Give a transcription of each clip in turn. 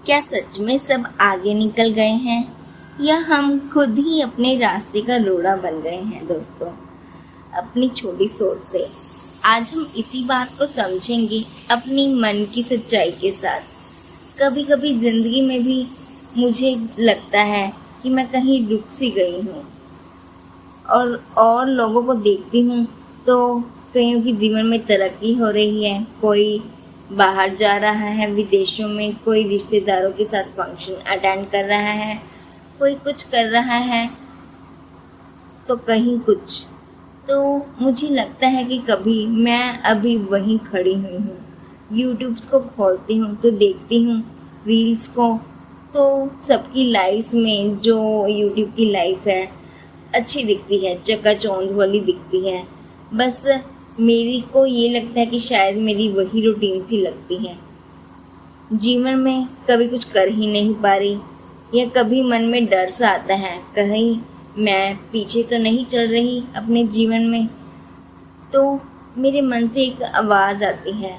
क्या सच में सब आगे निकल गए हैं या हम खुद ही अपने रास्ते का रोड़ा बन गए हैं दोस्तों, अपनी छोटी सोच से। आज हम इसी बात को समझेंगे अपनी मन की सच्चाई के साथ। कभी कभी ज़िंदगी में भी मुझे लगता है कि मैं कहीं रुक सी गई हूँ और लोगों को देखती हूँ तो कईयों की जीवन में तरक्की हो रही है, कोई बाहर जा रहा है विदेशों में, कोई रिश्तेदारों के साथ फंक्शन अटेंड कर रहा है, कोई कुछ कर रहा है तो कहीं कुछ। तो मुझे लगता है कि कभी मैं अभी वहीं खड़ी हुई हूँ, यूट्यूब्स को खोलती हूँ तो देखती हूँ रील्स को, तो सबकी लाइफ्स में जो यूट्यूब की लाइफ है अच्छी दिखती है, चकाचौंध वाली दिखती है। बस मेरी को ये लगता है कि शायद मेरी वही रूटीन सी लगती है, जीवन में कभी कुछ कर ही नहीं पा रही, या कभी मन में डर सा आता है कहीं मैं पीछे तो नहीं चल रही अपने जीवन में। तो मेरे मन से एक आवाज़ आती है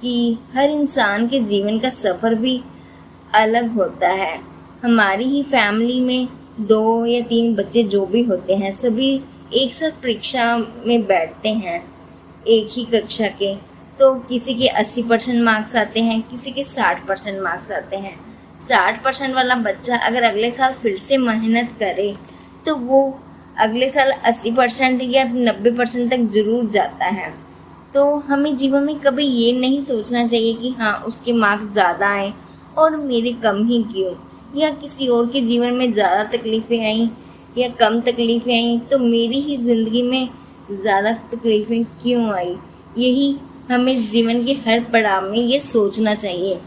कि हर इंसान के जीवन का सफ़र भी अलग होता है। हमारी ही फैमिली में 2 या 3 बच्चे जो भी होते हैं, सभी एक साथ परीक्षा में बैठते हैं एक ही कक्षा के, तो किसी के 80% मार्क्स आते हैं, किसी के 60% मार्क्स आते हैं। 60% वाला बच्चा अगर अगले साल फिर से मेहनत करे तो वो अगले साल 80% या 90% तक ज़रूर जाता है। तो हमें जीवन में कभी ये नहीं सोचना चाहिए कि हाँ उसके मार्क्स ज़्यादा आए और मेरे कम ही क्यों, या किसी और के जीवन में ज़्यादा तकलीफ़ें आई या कम तकलीफ़ें आई तो मेरी ही ज़िंदगी में ज़्यादा तकलीफ़ें क्यों आई। यही हमें जीवन के हर पड़ाव में ये सोचना चाहिए।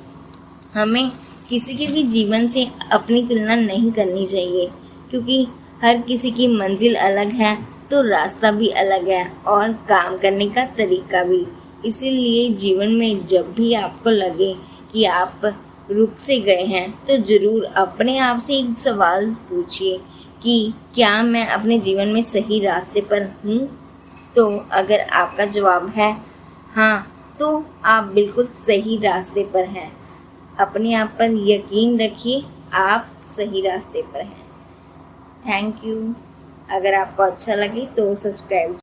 हमें किसी के भी जीवन से अपनी तुलना नहीं करनी चाहिए, क्योंकि हर किसी की मंजिल अलग है तो रास्ता भी अलग है और काम करने का तरीका भी। इसीलिए जीवन में जब भी आपको लगे कि आप रुक से गए हैं तो ज़रूर अपने आप से एक सवाल पूछिए कि क्या मैं अपने जीवन में सही रास्ते पर हूँ। तो अगर आपका जवाब है हाँ, तो आप बिल्कुल सही रास्ते पर हैं। अपने आप पर यकीन रखिए, आप सही रास्ते पर हैं। Thank you. अगर आपको अच्छा लगे तो सब्सक्राइब